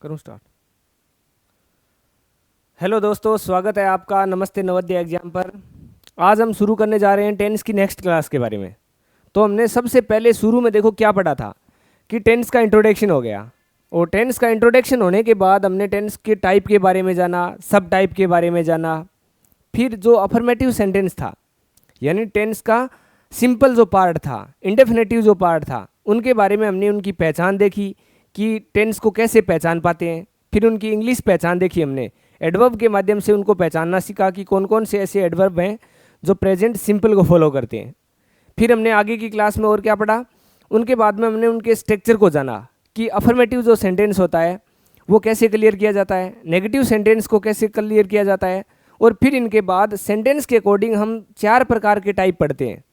करूं start. Hello दोस्तों, स्वागत है आपका नमस्ते नवोदय एग्जाम पर। आज हम शुरू करने जा रहे हैं टेंस की नेक्स्ट क्लास के बारे में। तो हमने सबसे पहले शुरू में देखो क्या पढ़ा था कि टेंस का इंट्रोडक्शन हो गया, और टेंस का इंट्रोडक्शन होने के बाद हमने टेंस के टाइप के बारे में जाना, सब टाइप के बारे में जाना। फिर जो अफर्मेटिव सेंटेंस था यानी टेंस का सिंपल जो पार्ट था, इंडेफिनेटिव जो पार्ट था, उनके बारे में हमने उनकी पहचान देखी कि टेंस को कैसे पहचान पाते हैं। फिर उनकी इंग्लिश पहचान देखी हमने, एडवर्ब के माध्यम से उनको पहचानना सीखा कि कौन कौन से ऐसे एडवर्ब हैं जो प्रेजेंट सिंपल को फॉलो करते हैं। फिर हमने आगे की क्लास में और क्या पढ़ा, उनके बाद में हमने उनके स्ट्रक्चर को जाना कि अफर्मेटिव जो सेंटेंस होता है वो कैसे क्लियर किया जाता है, नेगेटिव सेंटेंस को कैसे क्लियर किया जाता है। और फिर इनके बाद सेंटेंस के अकॉर्डिंग हम 4 प्रकार के टाइप पढ़ते हैं।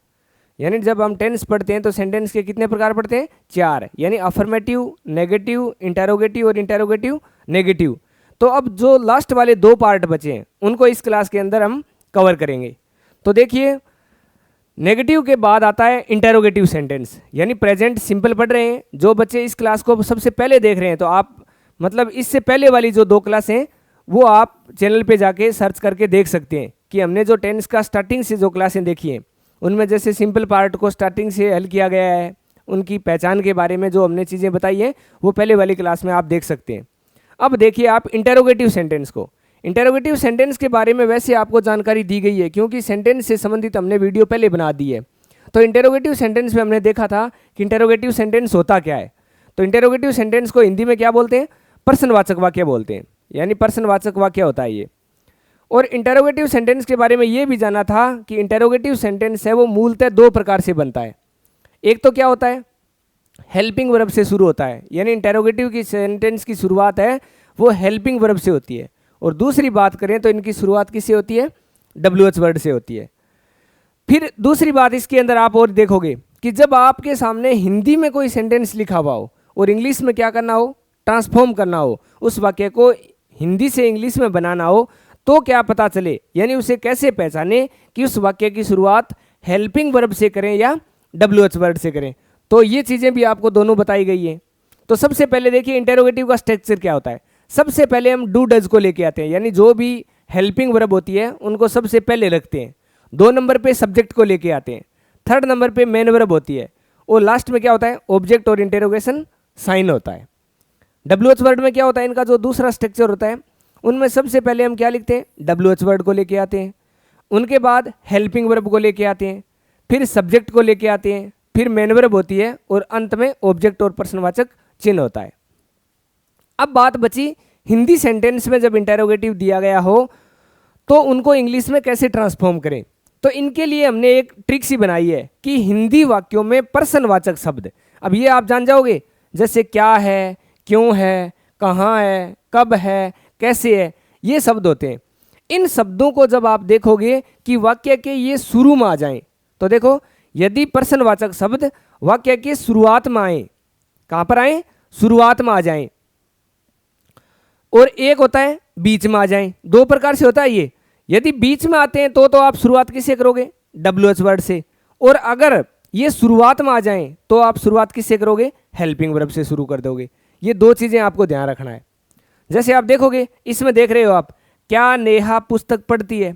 यानी जब हम टेंस पढ़ते हैं तो सेंटेंस के कितने प्रकार पढ़ते हैं? 4, यानी अफर्मेटिव, नेगेटिव, इंटेरोगेटिव और इंटेरोगेटिव नेगेटिव। तो अब जो लास्ट वाले 2 पार्ट बचे हैं उनको इस क्लास के अंदर हम कवर करेंगे। तो देखिए, नेगेटिव के बाद आता है इंटेरोगेटिव सेंटेंस, यानी प्रेजेंट सिंपल पढ़ रहे हैं जो बच्चे इस क्लास को सबसे पहले देख रहे हैं, तो आप मतलब इससे पहले वाली जो 2 क्लास हैं वो आप चैनल पे जाके सर्च करके देख सकते हैं कि हमने जो टेंस का स्टार्टिंग से जो क्लासें देखी हैं उनमें जैसे सिंपल पार्ट को स्टार्टिंग से हल किया गया है, उनकी पहचान के बारे में जो हमने चीज़ें बताई हैं वो पहले वाली क्लास में आप देख सकते हैं। अब देखिए आप इंटेरोगेटिव सेंटेंस को। इंटेरोगेटिव सेंटेंस के बारे में वैसे आपको जानकारी दी गई है क्योंकि सेंटेंस से संबंधित हमने वीडियो पहले बना दी है। तो इंटेरोगेटिव सेंटेंस में हमने देखा था कि इंटेरोगेटिव सेंटेंस होता क्या है। तो इंटेरोगेटिव सेंटेंस को हिंदी में क्या बोलते हैं? प्रश्नवाचक वाक्य बोलते हैं, यानी प्रश्नवाचक वाक्य होता है ये। और इंटेरोगेटिव सेंटेंस के बारे में ये भी जाना था कि इंटेरोगेटिव सेंटेंस है वो मूलतः 2 प्रकार से बनता है। एक तो क्या होता है, हेल्पिंग वर्ब से शुरू होता है, यानी इंटेरोगेटिव की सेंटेंस की शुरुआत है वो हेल्पिंग वर्ब से होती है। और दूसरी बात करें तो इनकी शुरुआत किससे होती है? WH वर्ड से होती है। फिर दूसरी बात इसके अंदर आप और देखोगे कि जब आपके सामने हिंदी में कोई सेंटेंस लिखा हुआ हो और इंग्लिश में क्या करना हो, ट्रांसफॉर्म करना हो, उस वाक्य को हिंदी से इंग्लिश में बनाना हो, तो क्या पता चले, यानी उसे कैसे पहचाने कि उस वाक्य की शुरुआत हेल्पिंग वर्ब से करें या WH वर्ड से करें। तो ये चीज़ें भी आपको दोनों बताई गई हैं। तो सबसे पहले देखिए इंटेरोगेटिव का स्ट्रक्चर क्या होता है। सबसे पहले हम डू डज को लेके आते हैं, यानी जो भी हेल्पिंग वर्ब होती है उनको सबसे पहले रखते हैं। 2 नंबर पे सब्जेक्ट को लेके आते हैं। 3rd नंबर पे मेन वर्ब होती है। और लास्ट में क्या होता है? ऑब्जेक्ट और इंटेरोगेशन साइन होता है। WH वर्ड में क्या होता है? इनका जो दूसरा स्ट्रक्चर होता है उनमें सबसे पहले हम क्या लिखते हैं? WH वर्ड को लेके आते हैं, उनके बाद हेल्पिंग वर्ब को लेके आते हैं, फिर सब्जेक्ट को लेके आते हैं, फिर मेन वर्ब होती है और अंत में ऑब्जेक्ट और प्रश्नवाचक चिन्ह होता है। अब बात बची हिंदी सेंटेंस में जब इंटेरोगेटिव दिया गया हो तो उनको इंग्लिश में कैसे ट्रांसफॉर्म करें। तो इनके लिए हमने एक ट्रिक सी बनाई है कि हिंदी वाक्यों में प्रश्नवाचक शब्द, अब ये आप जान जाओगे, जैसे क्या है, क्यों है, कहाँ है, कब है, कैसे है, ये शब्द होते हैं। इन शब्दों को जब आप देखोगे कि वाक्य के ये शुरू में आ जाएं, तो देखो यदि प्रश्नवाचक शब्द वाक्य के शुरुआत में आए, कहाँ पर आए? शुरुआत में आ जाएं, और एक होता है बीच में आ जाएं। 2 प्रकार से होता है ये। यदि बीच में आते हैं तो आप शुरुआत किससे करोगे? WH वर्ड से। और अगर ये शुरुआत में आ जाएं तो आप शुरुआत किससे करोगे? हेल्पिंग वर्ब से शुरू कर दोगे। ये 2 चीज़ें आपको ध्यान रखना है। जैसे आप देखोगे इसमें देख रहे हो आप, क्या नेहा पुस्तक पढ़ती है।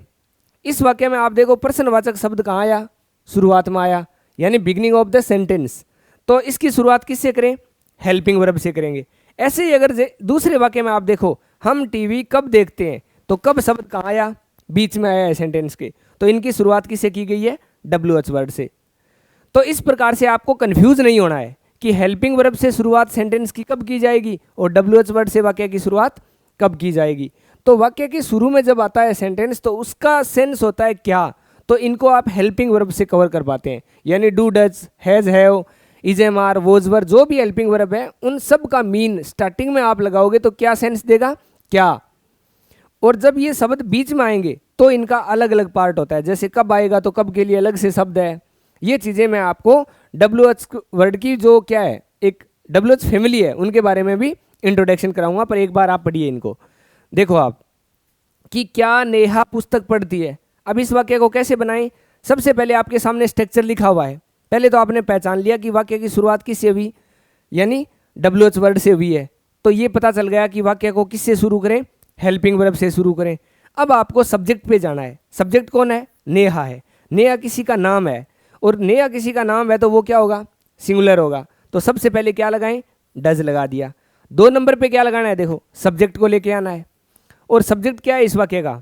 इस वाक्य में आप देखो प्रश्नवाचक शब्द कहाँ आया? शुरुआत में आया, यानी बिगिनिंग ऑफ द सेंटेंस। तो इसकी शुरुआत किससे करें? हेल्पिंग वर्ब से करेंगे। ऐसे ही अगर दूसरे वाक्य में आप देखो, हम टीवी कब देखते हैं, तो कब शब्द कहाँ आया? बीच में आया है सेंटेंस के। तो इनकी शुरुआत किससे की गई है? WH वर्ड से। तो इस प्रकार से आपको कंफ्यूज नहीं होना है कि हेल्पिंग वर्ब से शुरुआत सेंटेंस की कब की जाएगी और WH वर्ड से वाक्य की शुरुआत कब की जाएगी। तो वाक्य के शुरू में जब आता है सेंटेंस तो उसका सेंस होता है क्या, तो इनको आप हेल्पिंग वर्ब से कवर कर पाते हैं। यानी do does, has have, is am are, was were, जो भी हेल्पिंग वर्ब है उन सब का मीन स्टार्टिंग में आप लगाओगे तो क्या सेंस देगा? क्या। और जब ये शब्द बीच में आएंगे तो इनका अलग अलग पार्ट होता है, जैसे कब आएगा तो कब के लिए अलग से शब्द है। ये चीज़ें मैं आपको WH वर्ड की जो क्या है, एक WH फैमिली है, उनके बारे में भी इंट्रोडक्शन कराऊंगा, पर एक बार आप पढ़िए इनको। देखो आप कि क्या नेहा पुस्तक पढ़ती है। अब इस वाक्य को कैसे बनाएं? सबसे पहले आपके सामने स्ट्रक्चर लिखा हुआ है। पहले तो आपने पहचान लिया कि वाक्य की शुरुआत किससे हुई, यानी WH वर्ड से हुई है। तो ये पता चल गया कि वाक्य को किससे शुरू करें, हेल्पिंग वर्ब से शुरू करें। अब आपको सब्जेक्ट पे जाना है। सब्जेक्ट कौन है, नेहा है। नेहा किसी का नाम है, और नेहा किसी का नाम है तो वो क्या होगा, सिंगुलर होगा। तो सबसे पहले क्या लगाएं, डज लगा दिया। 2 नंबर पे क्या लगाना है, देखो सब्जेक्ट को लेके आना है। और सब्जेक्ट क्या है इस वाक्य का,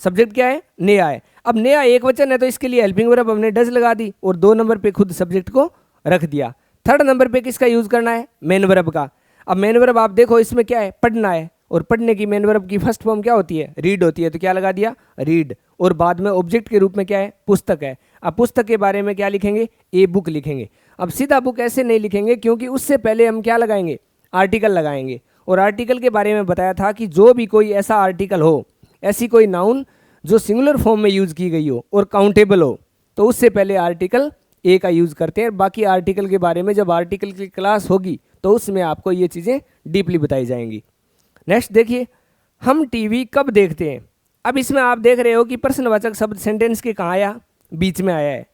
सब्जेक्ट क्या है, नेहा है। अब नेहा एक वचन है तो इसके लिए हेल्पिंग वर्ब हमने डज लगा दी, और 2 नंबर पे खुद सब्जेक्ट को रख दिया। 3rd नंबर पे किसका यूज करना है, मेन वर्ब का। अब मेन वर्ब आप देखो इसमें क्या है, पढ़ना है, और पढ़ने की मेन वर्ब की फर्स्ट फॉर्म क्या होती है, रीड होती है। तो क्या लगा दिया, रीड। और बाद में ऑब्जेक्ट के रूप में क्या है, पुस्तक है। अब पुस्तक के बारे में क्या लिखेंगे, ए बुक लिखेंगे। अब सीधा बुक ऐसे नहीं लिखेंगे, क्योंकि उससे पहले हम क्या लगाएंगे, आर्टिकल लगाएंगे। और आर्टिकल के बारे में बताया था कि जो भी कोई ऐसा आर्टिकल हो, ऐसी कोई नाउन जो सिंगुलर फॉर्म में यूज की गई हो और काउंटेबल हो, तो उससे पहले आर्टिकल ए का यूज करते हैं। बाकी आर्टिकल के बारे में जब आर्टिकल की क्लास होगी तो उसमें आपको ये चीज़ें डीपली बताई जाएंगी। नेक्स्ट देखिए, हम टीवी कब देखते हैं। अब इसमें आप देख रहे हो कि प्रश्नवाचक शब्द सेंटेंस के कहाँ आया, बीच में आया है।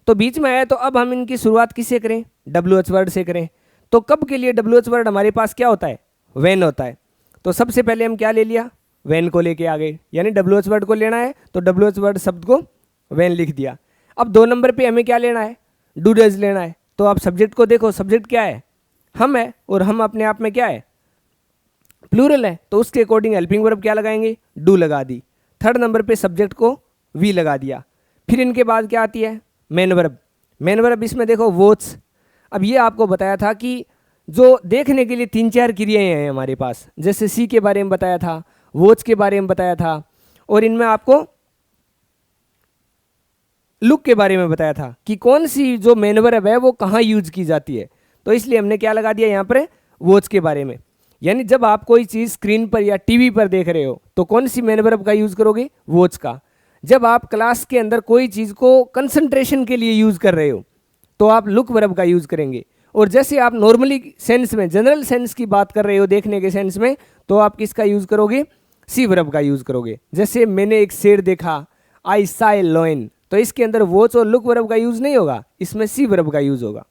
तो बीच में आया तो अब हम इनकी शुरुआत किससे करें, WH वर्ड से करें। तो कब के लिए WH वर्ड हमारे पास क्या होता है, व्हेन होता है। तो सबसे पहले हम क्या ले लिया, व्हेन को लेके आ गए, यानी WH वर्ड को लेना है तो WH वर्ड शब्द को व्हेन लिख दिया। अब 2 नंबर पे हमें क्या लेना है, डू डज लेना है। तो आप सब्जेक्ट को देखो, सब्जेक्ट क्या है, हम है, और हम अपने आप में क्या है, प्लूरल है। तो उसके अकॉर्डिंग हेल्पिंग वर्ब क्या लगाएंगे, डू लगा दी। 3rd नंबर पे सब्जेक्ट को वी लगा दिया। फिर इनके बाद क्या आती है, मेन वर्ब। मेन वर्ब इसमें देखो वॉच। अब ये आपको बताया था कि जो देखने के लिए 3-4 क्रियाएं हैं हमारे पास, जैसे सी के बारे में बताया था, वॉच के बारे में बताया था, और इनमें आपको लुक के बारे में बताया था कि कौन सी जो मेन वर्ब है वो कहाँ यूज की जाती है। तो इसलिए हमने क्या लगा दिया यहाँ पर, वॉच के बारे में। यानी जब आप कोई चीज़ स्क्रीन पर या टीवी पर देख रहे हो तो कौन सी मेन वर्ब का यूज़ करोगे, वॉच का। जब आप क्लास के अंदर कोई चीज़ को कंसंट्रेशन के लिए यूज़ कर रहे हो तो आप लुक वर्ब का यूज़ करेंगे। और जैसे आप नॉर्मली सेंस में, जनरल सेंस की बात कर रहे हो देखने के सेंस में, तो आप किसका यूज़ करोगे, सी वर्ब का यूज़ करोगे। जैसे मैंने एक शेर देखा, आई सा ए लॉयन, तो इसके अंदर वॉच और लुक वर्ब का यूज़ नहीं होगा, इसमें सी वर्ब का यूज़ होगा।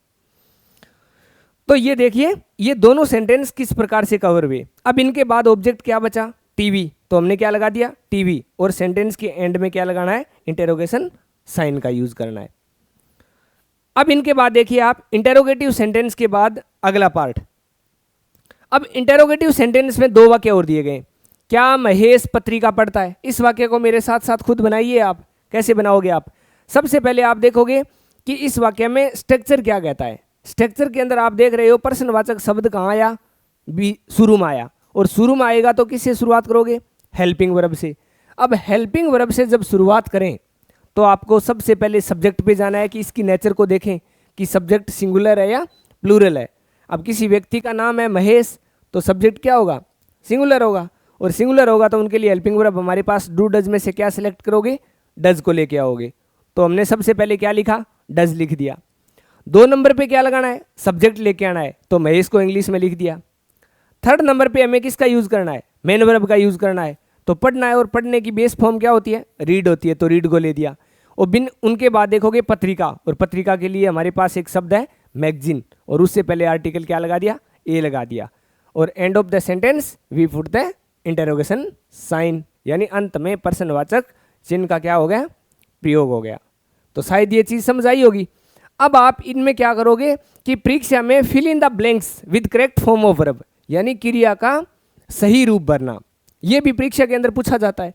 तो ये देखिए, ये दोनों सेंटेंस किस प्रकार से कवर हुए। अब इनके बाद ऑब्जेक्ट क्या बचा, टीवी। तो हमने क्या लगा दिया, टीवी। और सेंटेंस के एंड में क्या लगाना है, इंटेरोगेशन साइन का यूज करना है। अब इनके बाद देखिए आप, इंटेरोगेटिव सेंटेंस के बाद अगला पार्ट। अब इंटेरोगेटिव सेंटेंस में 2 वाक्य और दिए गए। क्या महेश पत्रिका पढ़ता है, इस वाक्य को मेरे साथ साथ खुद बनाइए आप। कैसे बनाओगे आप, सबसे पहले आप देखोगे कि इस वाक्य में स्ट्रक्चर क्या कहता है। स्ट्रक्चर के अंदर आप देख रहे हो प्रश्नवाचक शब्द कहाँ आया, बी शुरू में आया, और शुरू में आएगा तो किससे शुरुआत करोगे, हेल्पिंग वर्ब से। अब हेल्पिंग वर्ब से जब शुरुआत करें तो आपको सबसे पहले सब्जेक्ट पे जाना है कि इसकी नेचर को देखें कि सब्जेक्ट सिंगुलर है या प्लूरल है। अब किसी व्यक्ति का नाम है महेश, तो सब्जेक्ट क्या होगा, सिंगुलर होगा, और सिंगुलर होगा तो उनके लिए हेल्पिंग वर्ब हमारे पास डू डज में से क्या सिलेक्ट करोगे, डज को लेके आओगे। तो हमने सबसे पहले क्या लिखा, डज लिख दिया। 2 नंबर पे क्या लगाना है, सब्जेक्ट लेके आना है, तो महेश को इंग्लिश में लिख दिया। 3rd नंबर पे हमें किसका यूज करना है, मेन वर्ब का यूज करना है। तो पढ़ना है, और पढ़ने की बेस फॉर्म क्या होती है, रीड होती है, तो रीड को ले दिया। और बिन उनके बाद देखोगे पत्रिका, और पत्रिका के लिए हमारे पास एक शब्द है मैगजीन, और उससे पहले आर्टिकल क्या लगा दिया, ए लगा दिया। और end of the sentence we put the interrogation sign, यानी अंत में प्रश्नवाचक चिन्ह का क्या हो गया, प्रयोग हो गया। तो शायद ये चीज़ समझ आई होगी। अब आप इनमें क्या करोगे कि परीक्षा में fill in the blanks with correct form of verb, यानी क्रिया का सही रूप भरना, ये भी परीक्षा के अंदर पूछा जाता है।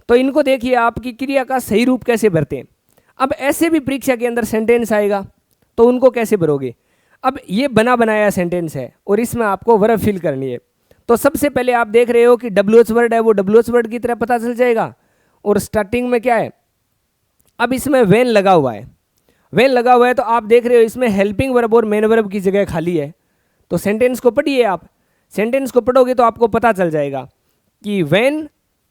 तो इनको देखिए आपकी क्रिया का सही रूप कैसे भरते हैं। अब ऐसे भी परीक्षा के अंदर सेंटेंस आएगा तो उनको कैसे भरोगे। अब ये बना बनाया सेंटेंस है और इसमें आपको वर्ब फिल करनी है। तो सबसे पहले आप देख रहे हो कि WH वर्ड है, वो WH वर्ड की तरह पता चल जाएगा। और स्टार्टिंग में क्या है, अब इसमें वेन लगा हुआ है, वेन लगा हुआ है तो आप देख रहे हो इसमें हेल्पिंग वर्ब और मेन वर्ब की जगह खाली है। तो सेंटेंस को पढ़िए आप, सेंटेंस को पढ़ोगे तो आपको पता चल जाएगा कि वेन,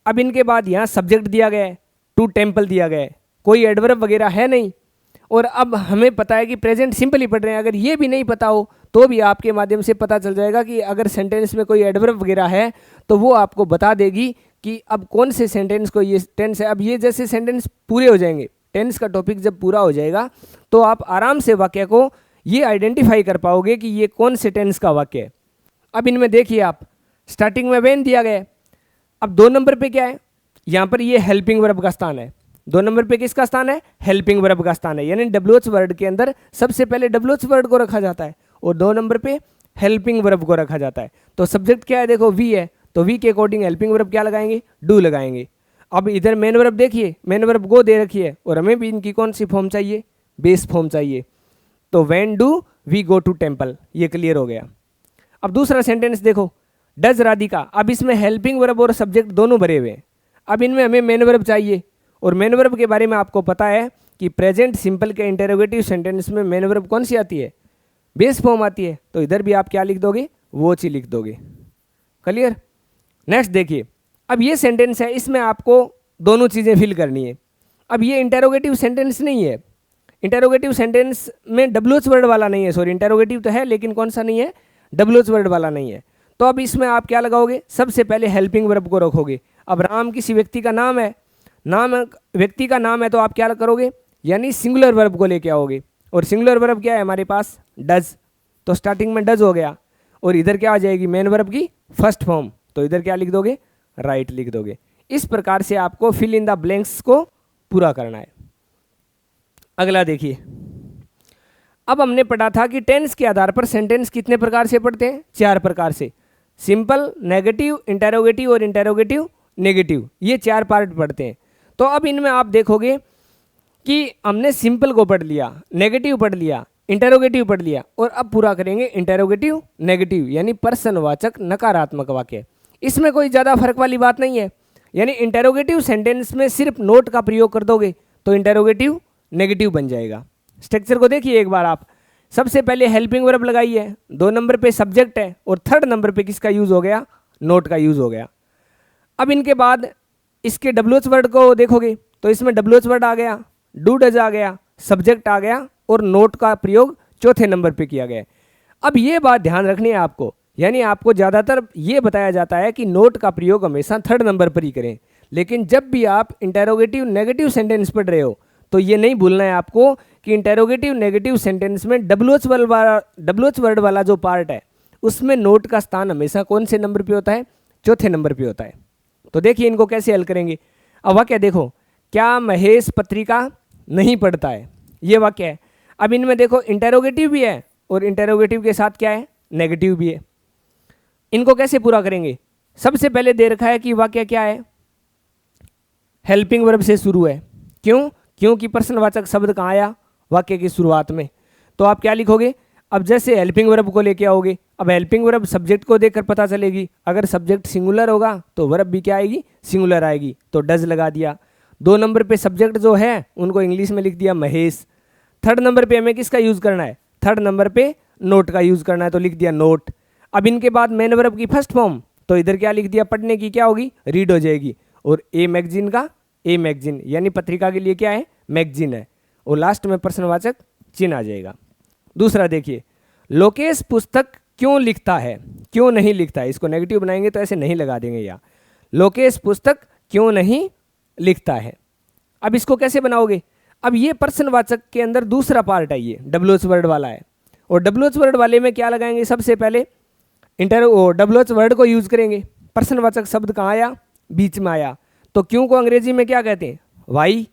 अब इनके बाद यहाँ सब्जेक्ट दिया गया है, टू टेम्पल दिया गया है, कोई एडवर्ब वगैरह है नहीं। और अब हमें पता है कि प्रेजेंट सिंपल ही पढ़ रहे हैं। अगर ये भी नहीं पता हो तो भी आपके माध्यम से पता चल जाएगा कि अगर सेंटेंस में कोई एडवर्ब वगैरह है तो वो आपको बता देगी कि अब कौन से सेंटेंस को ये टेंस है। अब ये जैसे सेंटेंस पूरे हो जाएंगे, टेंस का टॉपिक जब पूरा हो जाएगा तो आप आराम से वाक्य को ये आइडेंटिफाई कर पाओगे कि ये कौन से टेंस का वाक्य है। अब इनमें देखिए आप, स्टार्टिंग में वेन दिया गया है। अब 2 नंबर पे क्या है, यहाँ पर ये हेल्पिंग वर्ब का स्थान है। 2 नंबर पे किसका स्थान है, हेल्पिंग वर्ब का स्थान है, यानी डब्ल्यूएच वर्ड के अंदर सबसे पहले डब्ल्यूएच वर्ड को रखा जाता है और 2 नंबर पे हेल्पिंग वर्ब को रखा जाता है। तो सब्जेक्ट क्या है, देखो वी है, तो वी के अकॉर्डिंग हेल्पिंग वर्ब क्या लगाएंगे, डू लगाएंगे। अब इधर मेन वर्ब देखिए, मेन वर्ब गो दे रखी है और हमें भी इनकी कौन सी फॉर्म चाहिए, बेस फॉर्म चाहिए। तो when do we go to temple, ये क्लियर हो गया। अब दूसरा सेंटेंस देखो, डज राधिका। अब इसमें हेल्पिंग वर्ब और सब्जेक्ट दोनों भरे हुए हैं। अब इनमें हमें मेन वर्ब चाहिए और मेन वर्ब के बारे में आपको पता है कि प्रेजेंट सिंपल के इंटेरोगेटिव सेंटेंस में मेन वर्ब कौन सी आती है, बेस फॉर्म आती है। तो इधर भी आप क्या लिख दोगे, वो चीज लिख दोगे। क्लियर। नेक्स्ट देखिए, अब ये सेंटेंस है, इसमें आपको दोनों चीज़ें फिल करनी है। अब ये इंटेरोगेटिव सेंटेंस नहीं है, इंटेरोगेटिव सेंटेंस में डब्ल्यूएच वर्ड वाला नहीं है, सॉरी इंटेरोगेटिव तो है लेकिन कौन सा नहीं है, डब्ल्यूएच वर्ड वाला नहीं है। तो अब इसमें आप क्या लगाओगे, सबसे पहले हेल्पिंग वर्ब को रखोगे। अब राम किसी व्यक्ति का नाम है, नाम व्यक्ति का नाम है, तो आप क्या करोगे, यानी सिंगुलर वर्ब को लेके आओगे। और सिंगुलर वर्ब क्या है हमारे पास, डज। तो स्टार्टिंग में डज हो गया और इधर क्या आ जाएगी, मेन वर्ब की फर्स्ट फॉर्म। तो इधर क्या लिख दोगे, राइट लिख दोगे। इस प्रकार से आपको फिल इन द ब्लैंक्स को पूरा करना है। अगला देखिए, अब हमने पढ़ा था कि टेंस के आधार पर सेंटेंस कितने प्रकार से पढ़ते हैं, 4 प्रकार से। सिंपल, नेगेटिव, इंटेरोगेटिव और इंटेरोगेटिव नेगेटिव, ये 4 पार्ट पढ़ते हैं। तो अब इनमें आप देखोगे कि हमने सिंपल को पढ़ लिया, नेगेटिव पढ़ लिया, इंटेरोगेटिव पढ़ लिया और अब पूरा करेंगे इंटेरोगेटिव नेगेटिव, यानी प्रश्नवाचक नकारात्मक वाक्य। इसमें कोई ज़्यादा फर्क वाली बात नहीं है, यानी इंटेरोगेटिव सेंटेंस में सिर्फ नोट का प्रयोग कर दोगे तो इंटेरोगेटिव नेगेटिव बन जाएगा। स्ट्रक्चर को देखिए एक बार आप, सबसे पहले हेल्पिंग वर्ब लगाई है, 2 नंबर पे सब्जेक्ट है और 3rd नंबर पे किसका यूज़ हो गया, नोट का यूज़ हो गया। अब इनके बाद इसके डब्ल्यूएच वर्ड को देखोगे तो इसमें डब्ल्यूएच वर्ड आ गया, डू डज आ गया, सब्जेक्ट आ गया और नोट का प्रयोग 4थे नंबर पे किया गया। अब ये बात ध्यान रखनी है आपको, यानी आपको ज़्यादातर ये बताया जाता है कि नोट का प्रयोग हमेशा 3rd नंबर पर ही करें, लेकिन जब भी आप इंटेरोगेटिव नेगेटिव सेंटेंस पढ़ रहे हो तो ये नहीं भूलना है आपको कि इंटेरोगेटिव नेगेटिव सेंटेंस में डब्ल्यूएच वर्ड वाला जो पार्ट है उसमें नोट का स्थान हमेशा कौन से नंबर पे होता है, 4थे नंबर पे होता है। तो देखिए इनको कैसे हल करेंगे। अब वाक्य देखो, क्या महेश पत्रिका नहीं पढ़ता है, ये वाक्य है। अब इनमें देखो इंटेरोगेटिव भी है और इंटेरोगेटिव के साथ क्या है, नेगेटिव भी है। इनको कैसे पूरा करेंगे, सबसे पहले दे रखा है कि वाक्य क्या है, हेल्पिंग वर्ब से शुरू है। क्यों, क्योंकि प्रश्नवाचक शब्द कहाँ आया, वाक्य की शुरुआत में। तो आप क्या लिखोगे, अब जैसे हेल्पिंग वर्ब को लेके आओगे, अब हेल्पिंग वर्ब सब्जेक्ट को देखकर पता चलेगी, अगर सब्जेक्ट सिंगुलर होगा तो वर्ब भी क्या आएगी, सिंगुलर आएगी, तो डज लगा दिया। 2 नंबर पे सब्जेक्ट जो है उनको इंग्लिश में लिख दिया महेश। 3rd नंबर पे हमें किसका यूज़ करना है, 3rd नंबर पे नोट का यूज़ करना है, तो लिख दिया नोट। अब इनके बाद मेन वर्ब की फर्स्ट फॉर्म, तो इधर क्या लिख दिया, पढ़ने की क्या होगी, रीड हो जाएगी। और ए मैगजीन का ए मैगजीन, यानी पत्रिका के लिए क्या है, मैगजीन है। और लास्ट में प्रश्नवाचक चिन्ह आ जाएगा। दूसरा देखिए, लोकेश पुस्तक क्यों लिखता है, क्यों नहीं लिखता है, इसको नेगेटिव बनाएंगे तो ऐसे नहीं लगा देंगे यहाँ, लोकेश पुस्तक क्यों नहीं लिखता है। अब इसको कैसे बनाओगे, अब ये प्रश्नवाचक के अंदर दूसरा पार्ट है, ये डब्ल्यूएच वर्ड वाला है और डब्ल्यूएच वर्ड वाले में क्या लगाएंगे, सबसे पहले डब्ल्यूएच वर्ड को यूज करेंगे। प्रश्नवाचक शब्द कहाँ आया, बीच में आया, तो क्यों को अंग्रेजी में क्या कहते हैं, वाई।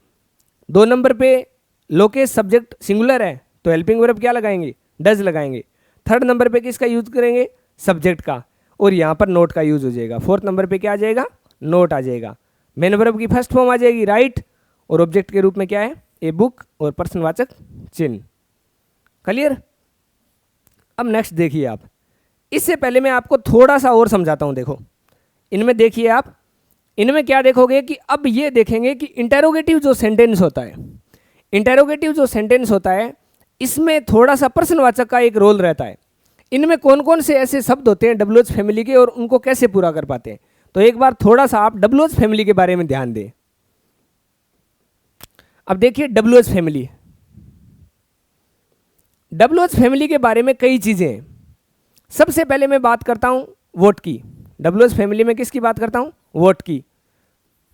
2 नंबर पे लोकेश सब्जेक्ट सिंगुलर है तो हेल्पिंग वर्ब क्या लगाएंगे, डज लगाएंगे। 3rd नंबर पे किसका यूज करेंगे, सब्जेक्ट का, और यहाँ पर नोट का यूज हो जाएगा। 4th नंबर पे क्या आ जाएगा, नोट आ जाएगा। मेन वर्ब की फर्स्ट फॉर्म आ जाएगी राइट और ऑब्जेक्ट के रूप में क्या है, ए बुक और प्रश्नवाचक चिन्ह। क्लियर। अब नेक्स्ट देखिए आप, इससे पहले मैं आपको थोड़ा सा और समझाता हूँ। देखो इनमें देखिए आप, इनमें क्या देखोगे कि अब ये देखेंगे कि इंटेरोगेटिव जो सेंटेंस होता है, इंटेरोगेटिव जो सेंटेंस होता है इसमें थोड़ा सा प्रश्नवाचक का एक रोल रहता है। इनमें कौन कौन से ऐसे शब्द होते हैं डब्ल्यूएच फैमिली के और उनको कैसे पूरा कर पाते हैं, तो एक बार थोड़ा सा आप डब्ल्यूएच फैमिली के बारे में ध्यान दें। अब देखिए डब्ल्यूएच फैमिली, डब्ल्यूएच फैमिली के बारे में कई चीज़ें हैं। सबसे पहले मैं बात करता हूँ वोट की, डब्ल्यूएच फैमिली में किसकी बात करता हूँ, वोट की।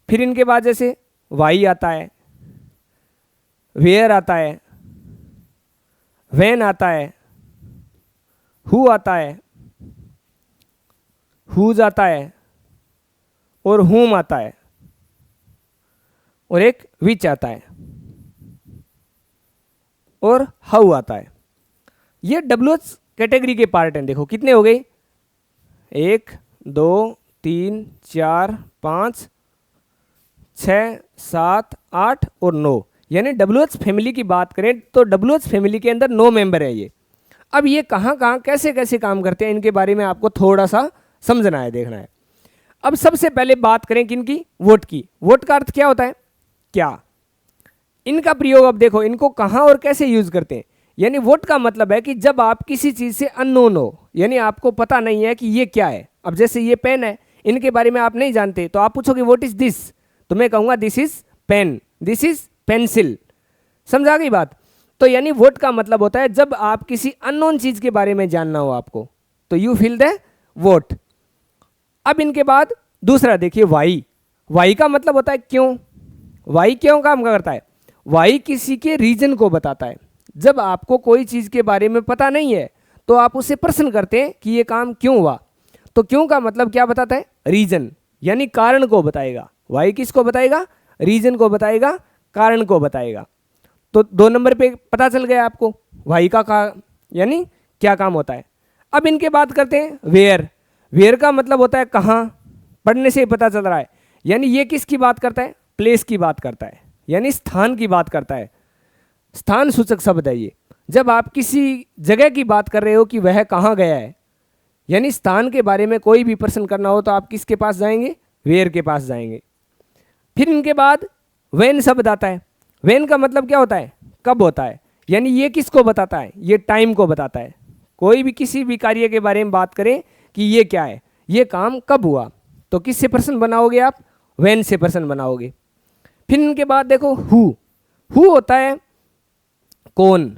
फिर इनके बाद जैसे वाई आता है, वेयर आता है, व्हेन आता है, हु आता है, हुज आता है और हुम आता है और एक विच आता है और हाउ आता है। ये WH कैटेगरी के पार्ट हैं। देखो कितने हो गए, 1 2 3 4 5 6 7 8 और 9, यानी WH फैमिली की बात करें तो WH फैमिली के अंदर 9 मेंबर है ये। अब ये कहाँ कहाँ कैसे कैसे काम करते हैं इनके बारे में आपको थोड़ा सा समझना है, देखना है। अब सबसे पहले बात करें किनकी, वोट की। वोट का अर्थ क्या होता है, क्या। इनका प्रयोग अब देखो इनको कहाँ और कैसे यूज करते हैं। यानी वोट का मतलब है कि जब आप किसी चीज से अननोन हो, यानी आपको पता नहीं है कि ये क्या है। अब जैसे ये पेन है, इनके बारे में आप नहीं जानते तो आप पूछोगे व्हाट इज दिस, तो मैं कहूंगा this is pen, this is pencil. समझा गई बात। तो यानी वोट का मतलब होता है जब आप किसी अननोन चीज के बारे में जानना हो आपको, तो यू फिल द वोट। अब इनके बाद दूसरा देखिए वाई। वाई का मतलब होता है क्यों। वाई क्यों काम करता है, वाई किसी के रीजन को बताता है। जब आपको कोई चीज के बारे में पता नहीं है तो आप उससे प्रश्न करते हैं कि ये काम क्यों हुआ। तो क्यों का मतलब क्या बताता है, रीजन, यानी कारण को बताएगा। वाई किसको बताएगा, रीजन को बताएगा, कारण को बताएगा। तो 2 नंबर पे पता चल गया आपको वाई का यानी क्या काम होता है। अब इनके बात करते हैं वेयर। वेयर का मतलब होता है कहाँ, पढ़ने से ही पता चल रहा है। यानी ये किसकी बात करता है, प्लेस की बात करता है, यानी स्थान की बात करता है। स्थान सूचक शब्द है ये। जब आप किसी जगह की बात कर रहे हो कि वह कहाँ गया है, यानी स्थान के बारे में कोई भी प्रश्न करना हो तो आप किसके पास जाएंगे, वेयर के पास जाएंगे। फिर इनके बाद व्हेन शब्द आता है। व्हेन का मतलब क्या होता है, कब होता है। यानी ये किसको बताता है, ये टाइम को बताता है। कोई भी किसी भी कार्य के बारे में बात करें कि ये क्या है, ये काम कब हुआ, तो किससे प्रश्न बनाओगे आप, व्हेन से प्रश्न बनाओगे। फिर इनके बाद देखो हु होता है कौन।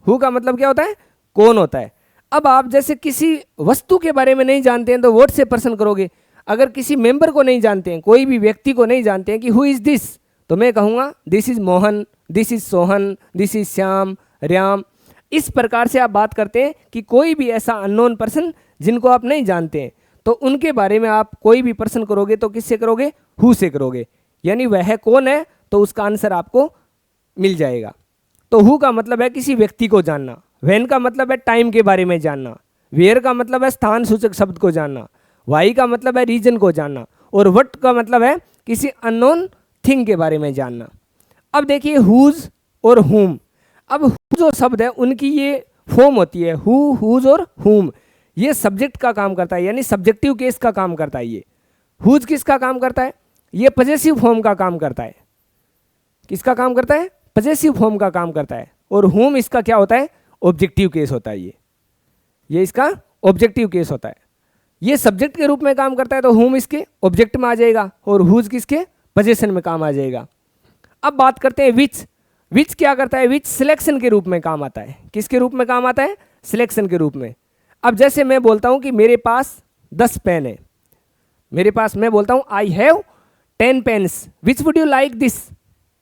हु का मतलब क्या होता है, कौन होता है। अब आप जैसे किसी वस्तु के बारे में नहीं जानते हैं तो व्हाट से प्रश्न करोगे। अगर किसी मेंबर को नहीं जानते हैं, कोई भी व्यक्ति को नहीं जानते हैं कि हु इज दिस, तो मैं कहूँगा this is Mohan, this is Sohan, this is Shyam, Ram. इस प्रकार से आप बात करते हैं कि कोई भी ऐसा अननोन पर्सन जिनको आप नहीं जानते हैं तो उनके बारे में आप कोई भी प्रश्न करोगे तो किससे करोगे, हु से करोगे। यानी वह कौन है तो उसका आंसर आपको मिल जाएगा। तो हु का मतलब है किसी व्यक्ति को जानना, व्हेन का मतलब है टाइम के बारे में जानना, वेयर का मतलब है स्थान सूचक शब्द को जानना, वाई का मतलब है रीजन को जानना, और व्हाट का मतलब है किसी अननोन थिंग के बारे में जानना। अब देखिए हुज और हुम। अब हु जो शब्द है उनकी ये फॉर्म होती है हु, हुज और हुम। ये सब्जेक्ट का काम करता है, यानी सब्जेक्टिव केस का काम करता है। ये हुज किसका काम करता है, ये पजेसिव फॉर्म का काम करता है। किसका काम करता है, पजेसिव फॉर्म का काम करता है। और हुम इसका क्या होता है, ऑब्जेक्टिव केस होता है। ये इसका ऑब्जेक्टिव केस होता है। ये सब्जेक्ट के रूप में काम करता है तो हुम इसके ऑब्जेक्ट में आ जाएगा और हुज किसके पजेशन में काम आ जाएगा। अब बात करते हैं विच। विच क्या करता है, विच सिलेक्शन के रूप में काम आता है। किसके रूप में काम आता है, सिलेक्शन के रूप में। अब जैसे मैं बोलता हूं कि मेरे पास 10 पेन है, मेरे पास, मैं बोलता हूं I have 10 pens, which would you like this.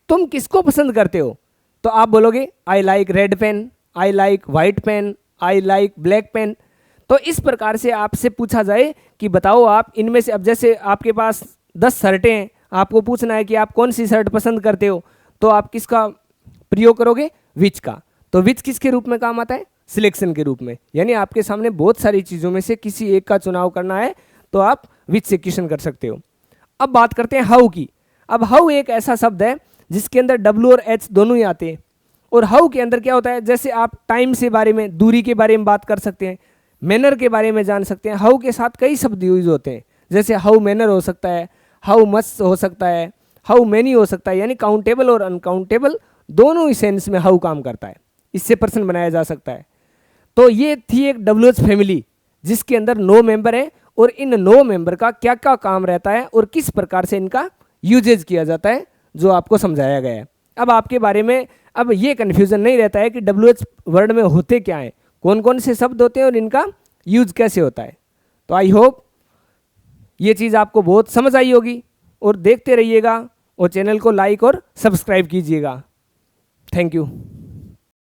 तुम किसको पसंद करते हो, तो आप बोलोगे I like red pen, I like white pen, I like black pen. तो इस प्रकार से आपसे पूछा जाए कि बताओ आप इनमें से, अब जैसे आपके पास 10 शर्टें हैं, आपको पूछना है कि आप कौन सी शर्ट पसंद करते हो, तो आप किसका प्रयोग करोगे, विच का। तो विच किसके रूप में काम आता है, सिलेक्शन के रूप में। यानी आपके सामने बहुत सारी चीज़ों में से किसी एक का चुनाव करना है तो आप विच से क्वेश्चन कर सकते हो। अब बात करते हैं हाउ की। अब हाउ एक ऐसा शब्द है जिसके अंदर W और H दोनों ही आते हैं। और हाउ के अंदर क्या होता है, जैसे आप टाइम से बारे में, दूरी के बारे में बात कर सकते हैं, मैनर के बारे में जान सकते हैं। हाउ के साथ कई शब्द यूज होते हैं, जैसे हाउ मैनर हो सकता है, हाउ मच हो सकता है, हाउ मैनी हो सकता है। यानी काउंटेबल और अनकाउंटेबल दोनों ही सेंस में हाउ काम करता है, इससे प्रश्न बनाया जा सकता है। तो ये थी एक WH फैमिली जिसके अंदर 9 मेंबर हैं और इन 9 मेंबर का क्या क्या काम रहता है और किस प्रकार से इनका यूजेज किया जाता है, जो आपको समझाया गया है। अब आपके बारे में अब ये कन्फ्यूज़न नहीं रहता है कि WH वर्ड में होते क्या हैं, कौन कौन से शब्द होते हैं और इनका यूज कैसे होता है। तो आई होप ये चीज़ आपको बहुत समझ आई होगी और देखते रहिएगा और चैनल को लाइक और सब्सक्राइब कीजिएगा। Thank you.